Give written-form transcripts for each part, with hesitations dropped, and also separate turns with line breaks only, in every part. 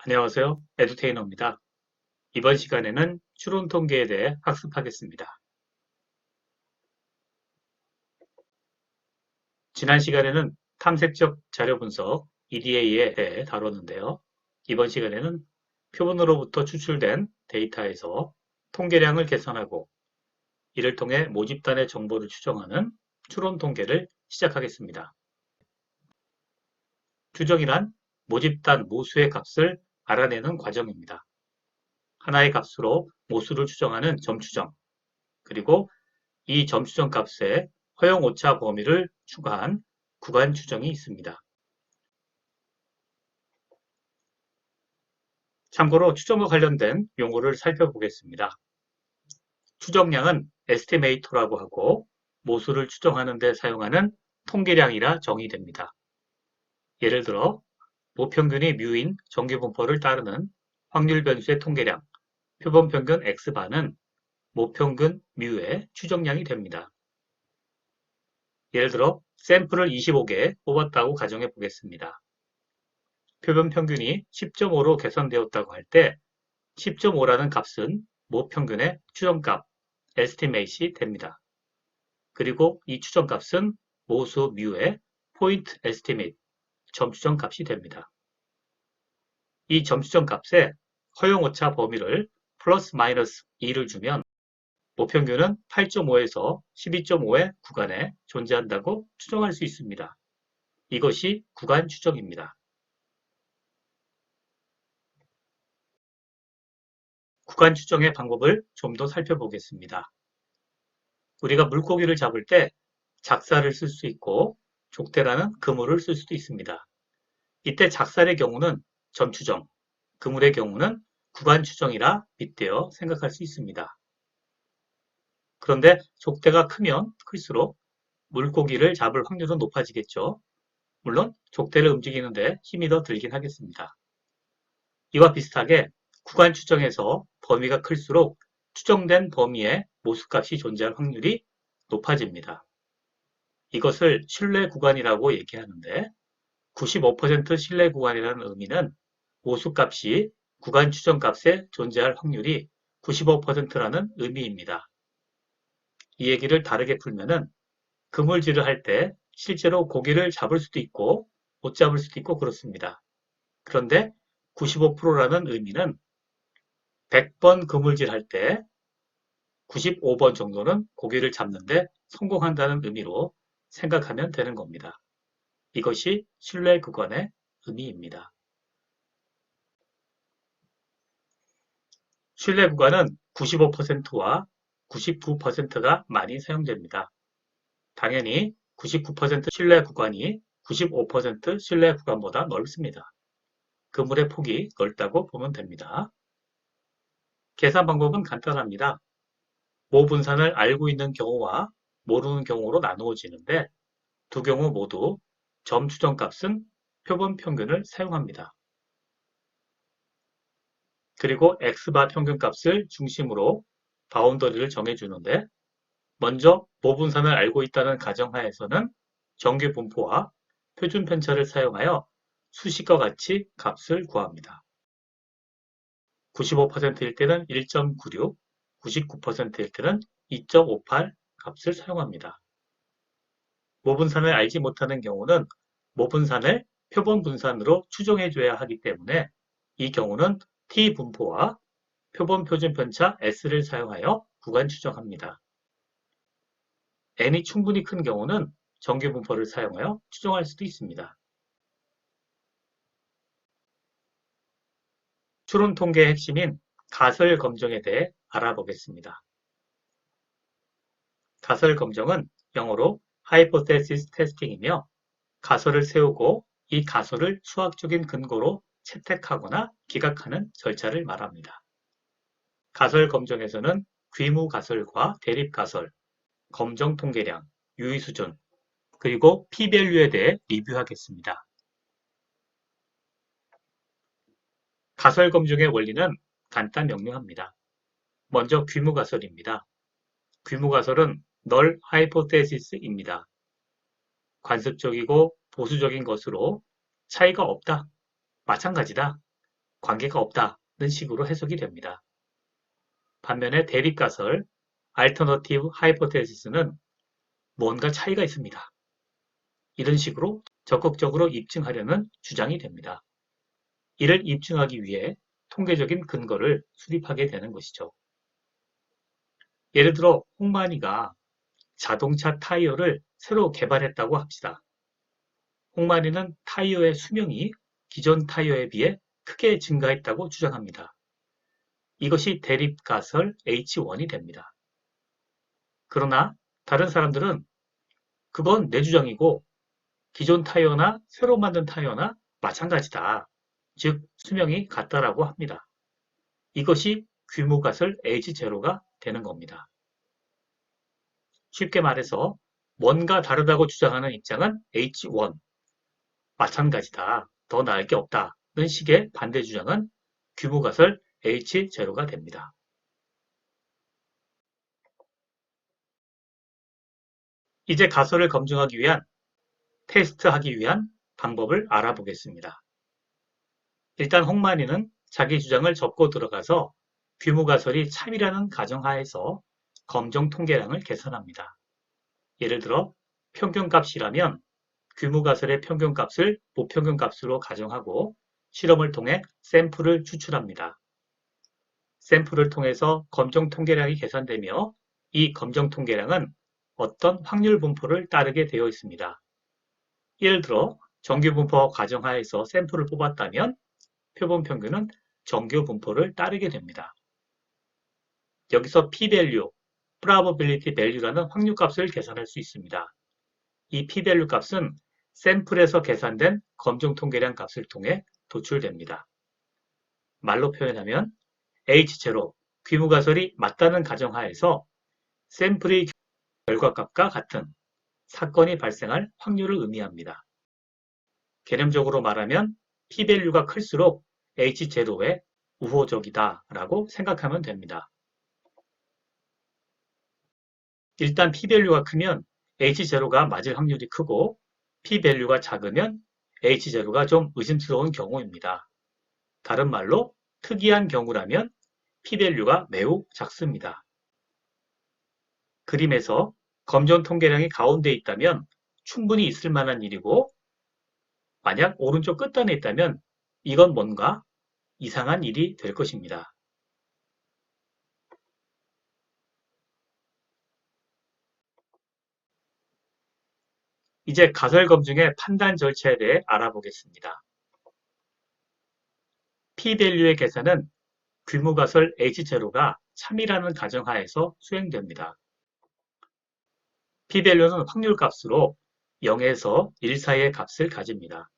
안녕하세요. 에듀테이너입니다. 이번 시간에는 추론 통계에 대해 학습하겠습니다. 지난 시간에는 탐색적 자료 분석 EDA에 대해 다뤘는데요. 이번 시간에는 표본으로부터 추출된 데이터에서 통계량을 계산하고 이를 통해 모집단의 정보를 추정하는 추론 통계를 시작하겠습니다. 추정이란 모집단 모수의 값을 알아내는 과정입니다. 하나의 값으로 모수를 추정하는 점추정, 그리고 이 점수정 값에 허용 오차 범위를 추가한 구간 추정이 있습니다. 참고로 추정과 관련된 용어를 살펴보겠습니다. 추정량은 에스티메이터라고 하고 모수를 추정하는 데 사용하는 통계량이라 정의됩니다. 예를 들어 모평균이 뮤인 정규분포를 따르는 확률 변수의 통계량, 표본평균 X바는 모평균 뮤의 추정량이 됩니다. 예를 들어 샘플을 25개 뽑았다고 가정해 보겠습니다. 표본 평균이 10.5로 계산되었다고 할 때 10.5라는 값은 모평균의 추정값, estimate이 됩니다. 그리고 이 추정값은 모수 뮤의 point estimate, 점추정 값이 됩니다. 이 점추정 값에 허용오차 범위를 플러스 마이너스 2를 주면 모평균은 8.5에서 12.5의 구간에 존재한다고 추정할 수 있습니다. 이것이 구간 추정입니다. 구간 추정의 방법을 좀 더 살펴보겠습니다. 우리가 물고기를 잡을 때 작살을 쓸 수 있고 족대라는 그물을 쓸 수도 있습니다. 이때 작살의 경우는 점추정, 그물의 경우는 구간 추정이라 빗대어 생각할 수 있습니다. 그런데 족대가 크면 클수록 물고기를 잡을 확률은 높아지겠죠. 물론 족대를 움직이는데 힘이 더 들긴 하겠습니다. 이와 비슷하게 구간 추정에서 범위가 클수록 추정된 범위에 모수값이 존재할 확률이 높아집니다. 이것을 신뢰 구간이라고 얘기하는데 95% 신뢰 구간이라는 의미는 모수값이 구간 추정값에 존재할 확률이 95%라는 의미입니다. 이 얘기를 다르게 풀면은 그물질을 할 때 실제로 고기를 잡을 수도 있고 못 잡을 수도 있고 그렇습니다. 그런데 95%라는 의미는 100번 그물질 할 때 95번 정도는 고기를 잡는데 성공한다는 의미로 생각하면 되는 겁니다. 이것이 신뢰 구간의 의미입니다. 신뢰 구간은 95%와 99%가 많이 사용됩니다. 당연히 99% 신뢰 구간이 95% 신뢰 구간보다 넓습니다. 그물의 폭이 넓다고 보면 됩니다. 계산 방법은 간단합니다. 모 분산을 알고 있는 경우와 모르는 경우로 나누어지는데 두 경우 모두 점 추정 값은 표본 평균을 사용합니다. 그리고 X바 평균 값을 중심으로 바운더리를 정해주는데 먼저 모 분산을 알고 있다는 가정하에서는 정규 분포와 표준 편차를 사용하여 수식과 같이 값을 구합니다. 95%일 때는 1.96, 99%일 때는 2.58 값을 사용합니다. 모분산을 알지 못하는 경우는 모분산을 표본 분산으로 추정해줘야 하기 때문에 이 경우는 T분포와 표본 표준 편차 S를 사용하여 구간 추정합니다. N이 충분히 큰 경우는 정규 분포를 사용하여 추정할 수도 있습니다. 추론 통계의 핵심인 가설 검정에 대해 알아보겠습니다. 가설 검정은 영어로 Hypothesis Testing이며 가설을 세우고 이 가설을 수학적인 근거로 채택하거나 기각하는 절차를 말합니다. 가설 검정에서는 귀무 가설과 대립 가설, 검정 통계량, 유의 수준, 그리고 p-밸류에 대해 리뷰하겠습니다. 가설 검증의 원리는 간단 명료합니다. 먼저 귀무 가설입니다. 귀무 가설은 널 하이포테시스입니다. 관습적이고 보수적인 것으로 차이가 없다, 마찬가지다, 관계가 없다는 식으로 해석이 됩니다. 반면에 대립가설, alternative hypothesis는 뭔가 차이가 있습니다. 이런 식으로 적극적으로 입증하려는 주장이 됩니다. 이를 입증하기 위해 통계적인 근거를 수립하게 되는 것이죠. 예를 들어 홍만이가 자동차 타이어를 새로 개발했다고 합시다. 홍만이는 타이어의 수명이 기존 타이어에 비해 크게 증가했다고 주장합니다. 이것이 대립가설 H1이 됩니다. 그러나 다른 사람들은 그건 내 주장이고 기존 타이어나 새로 만든 타이어나 마찬가지다. 즉 수명이 같다라고 합니다. 이것이 규모가설 H0가 되는 겁니다. 쉽게 말해서 뭔가 다르다고 주장하는 입장은 H1, 마찬가지다. 더 나을 게 없다는 식의 반대 주장은 규모가설 H0가 됩니다. 이제 가설을 검증하기 위한, 테스트하기 위한 방법을 알아보겠습니다. 일단 홍만이는 자기 주장을 접고 들어가서 규모가설이 참이라는 가정하에서 검정 통계량을 계산합니다. 예를 들어 평균값이라면 규모가설의 평균값을 보평균값으로 가정하고 실험을 통해 샘플을 추출합니다. 샘플을 통해서 검정 통계량이 계산되며 이 검정 통계량은 어떤 확률 분포를 따르게 되어 있습니다. 예를 들어 정규 분포 가정하에서 샘플을 뽑았다면 표본 평균은 정규 분포를 따르게 됩니다. 여기서 p-value, probability value라는 확률값을 계산할 수 있습니다. 이 p-value 값은 샘플에서 계산된 검정 통계량 값을 통해 도출됩니다. 말로 표현하면 H0, 규모가설이 맞다는 가정하에서 샘플의 결과값과 같은 사건이 발생할 확률을 의미합니다. 개념적으로 말하면 p-value가 클수록 H0에 우호적이다 라고 생각하면 됩니다. 일단 p-value가 크면 H0가 맞을 확률이 크고 p-value가 작으면 H0가 좀 의심스러운 경우입니다. 다른 말로 특이한 경우라면 p-value가 매우 작습니다. 그림에서 검정 통계량이 가운데 있다면 충분히 있을 만한 일이고 만약 오른쪽 끝단에 있다면 이건 뭔가 이상한 일이 될 것입니다. 이제 가설 검증의 판단 절차에 대해 알아보겠습니다. p-value의 계산은 규모가설 H0가 참이라는 가정하에서 수행됩니다. p-value는 확률값으로 0에서 1 사이의 값을 가집니다.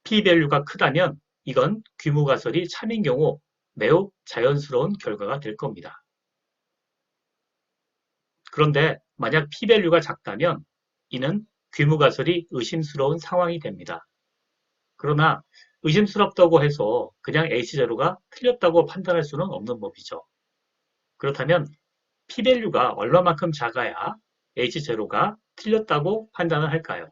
p-value가 크다면 이건 규모가설이 참인 경우 매우 자연스러운 결과가 될 겁니다. 그런데 만약 p-value가 작다면 이는 규모가설이 의심스러운 상황이 됩니다. 그러나 의심스럽다고 해서 그냥 H0가 틀렸다고 판단할 수는 없는 법이죠. 그렇다면 p-value가 얼마만큼 작아야 H0가 틀렸다고 판단을 할까요?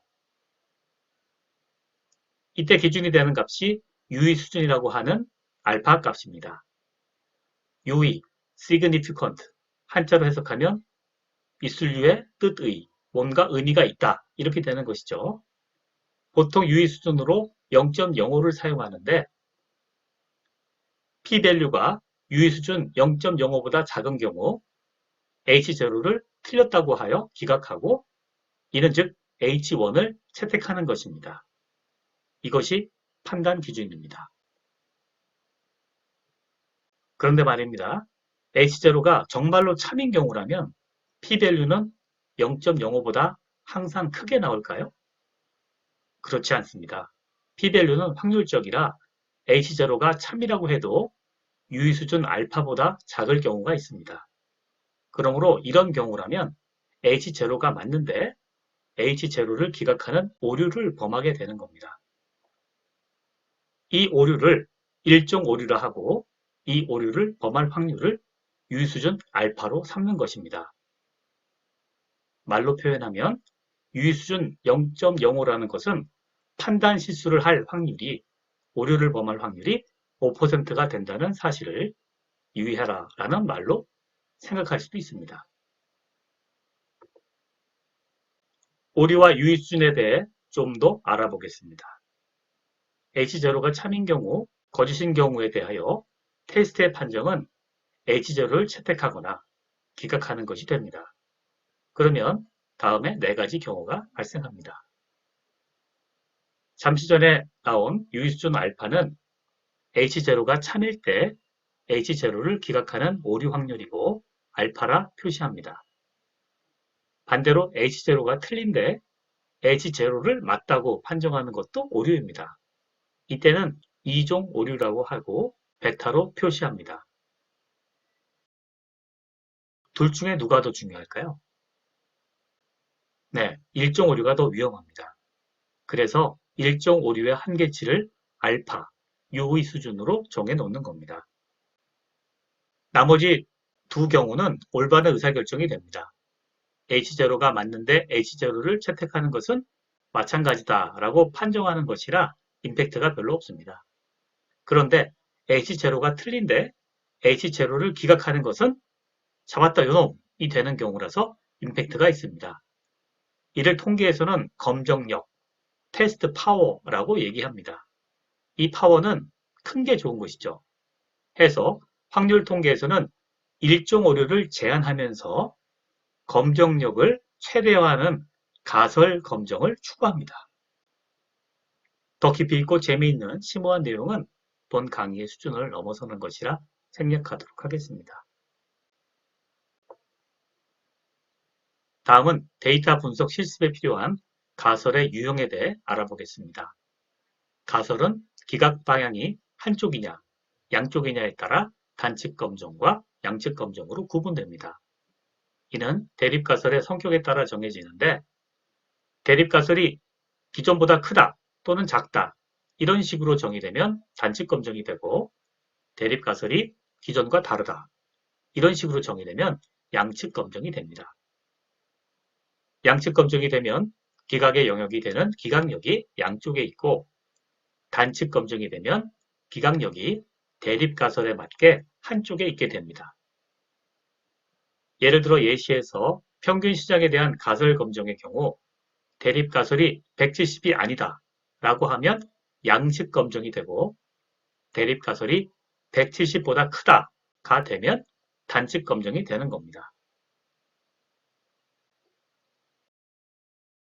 이때 기준이 되는 값이 유의 수준이라고 하는 알파 값입니다. 유의, significant, 한자로 해석하면 이슬류의 뜻의, 뭔가 의미가 있다 이렇게 되는 것이죠. 보통 유의 수준으로 0.05를 사용하는데 p-value가 유의 수준 0.05보다 작은 경우 H0를 틀렸다고 하여 기각하고 이는 즉 H1을 채택하는 것입니다. 이것이 판단 기준입니다. 그런데 말입니다. H0가 정말로 참인 경우라면 p-value는 0.05보다 항상 크게 나올까요? 그렇지 않습니다. p-value는 확률적이라 H0가 참이라고 해도 유의 수준 알파보다 작을 경우가 있습니다. 그러므로 이런 경우라면 H0가 맞는데 H0를 기각하는 오류를 범하게 되는 겁니다. 이 오류를 일종 오류라 하고 이 오류를 범할 확률을 유의 수준 알파로 삼는 것입니다. 말로 표현하면 유의 수준 0.05라는 것은 판단 실수를 할 확률이 오류를 범할 확률이 5%가 된다는 사실을 유의하라 라는 말로 생각할 수도 있습니다. 오류와 유의 수준에 대해 좀 더 알아보겠습니다. H0가 참인 경우, 거짓인 경우에 대하여 테스트의 판정은 H0를 채택하거나 기각하는 것이 됩니다. 그러면 다음에 4가지 경우가 발생합니다. 잠시 전에 나온 유의 수준 알파는 H0가 참일 때 H0를 기각하는 오류 확률이고 알파라 표시합니다. 반대로 H0가 틀린데 H0를 맞다고 판정하는 것도 오류입니다. 이때는 2종 오류라고 하고 베타로 표시합니다. 둘 중에 누가 더 중요할까요? 네, 1종 오류가 더 위험합니다. 그래서 1종 오류의 한계치를 알파, 유의 수준으로 정해 놓는 겁니다. 나머지 두 경우는 올바른 의사결정이 됩니다. H0가 맞는데 H0를 채택하는 것은 마찬가지다라고 판정하는 것이라 임팩트가 별로 없습니다. 그런데 H0가 틀린데 H0를 기각하는 것은 잡았다 요놈이 되는 경우라서 임팩트가 있습니다. 이를 통계에서는 검정력, 테스트 파워라고 얘기합니다. 이 파워는 큰 게 좋은 것이죠. 해서 확률 통계에서는 일종 오류를 제한하면서 검정력을 최대화하는 가설 검정을 추구합니다. 더 깊이 있고 재미있는 심오한 내용은 본 강의의 수준을 넘어서는 것이라 생략하도록 하겠습니다. 다음은 데이터 분석 실습에 필요한 가설의 유형에 대해 알아보겠습니다. 가설은 기각 방향이 한쪽이냐, 양쪽이냐에 따라 단측 검정과 양측 검정으로 구분됩니다. 이는 대립가설의 성격에 따라 정해지는데 대립가설이 기존보다 크다 또는 작다 이런 식으로 정의되면 단측 검정이 되고 대립가설이 기존과 다르다 이런 식으로 정의되면 양측 검정이 됩니다. 양측 검정이 되면 기각의 영역이 되는 기각력이 양쪽에 있고 단측 검정이 되면 기각력이 대립가설에 맞게 한쪽에 있게 됩니다. 예를 들어 예시에서 평균 시장에 대한 가설 검정의 경우 대립가설이 170이 아니다 라고 하면 양측 검정이 되고 대립가설이 170보다 크다가 되면 단측 검정이 되는 겁니다.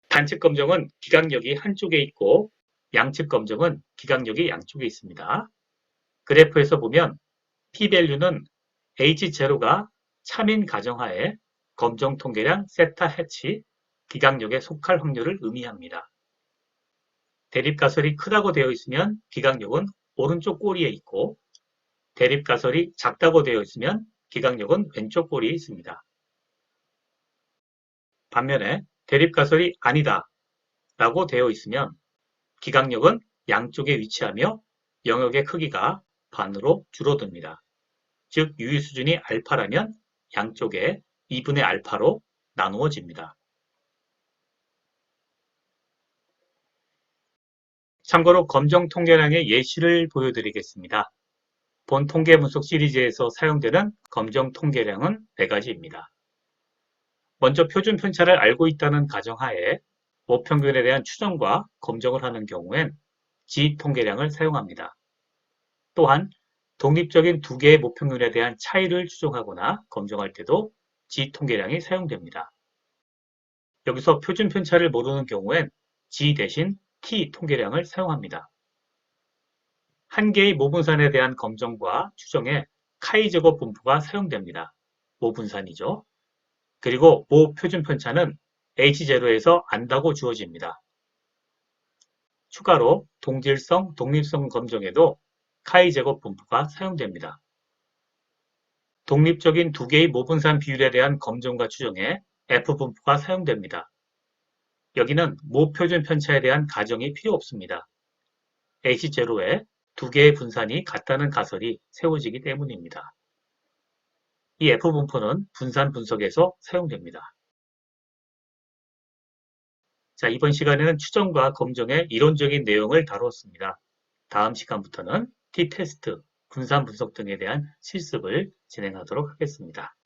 단측 검정은 기각력이 한쪽에 있고 양측 검정은 기각력이 양쪽에 있습니다. 그래프에서 보면 p-value는 H0가 참인 가정하에 검정 통계량 세타 해치 기각력에 속할 확률을 의미합니다. 대립가설이 크다고 되어 있으면 기각력은 오른쪽 꼬리에 있고 대립가설이 작다고 되어 있으면 기각력은 왼쪽 꼬리에 있습니다. 반면에 대립가설이 아니다 라고 되어 있으면 기각력은 양쪽에 위치하며 영역의 크기가 반으로 줄어듭니다. 즉 유의 수준이 알파라면 양쪽에 2분의 알파로 나누어집니다. 참고로 검정 통계량의 예시를 보여드리겠습니다. 본 통계 분석 시리즈에서 사용되는 검정 통계량은 4가지입니다. 먼저 표준 편차를 알고 있다는 가정하에 모평균에 대한 추정과 검정을 하는 경우엔 G 통계량을 사용합니다. 또한 독립적인 두 개의 모평균에 대한 차이를 추정하거나 검정할 때도 G 통계량이 사용됩니다. 여기서 표준 편차를 모르는 경우엔 G 대신 T 통계량을 사용합니다. 한 개의 모분산에 대한 검정과 추정에 카이-제곱 분포가 사용됩니다. 모분산이죠. 그리고 모 표준 편차는 H0에서 안다고 주어집니다. 추가로 동질성, 독립성 검정에도 카이-제곱 분포가 사용됩니다. 독립적인 두 개의 모분산 비율에 대한 검정과 추정에 F 분포가 사용됩니다. 여기는 모 표준 편차에 대한 가정이 필요 없습니다. H0에 두 개의 분산이 같다는 가설이 세워지기 때문입니다. 이 F 분포는 분산 분석에서 사용됩니다. 자, 이번 시간에는 추정과 검정의 이론적인 내용을 다루었습니다. 다음 시간부터는 t 테스트, 분산 분석 등에 대한 실습을 진행하도록 하겠습니다.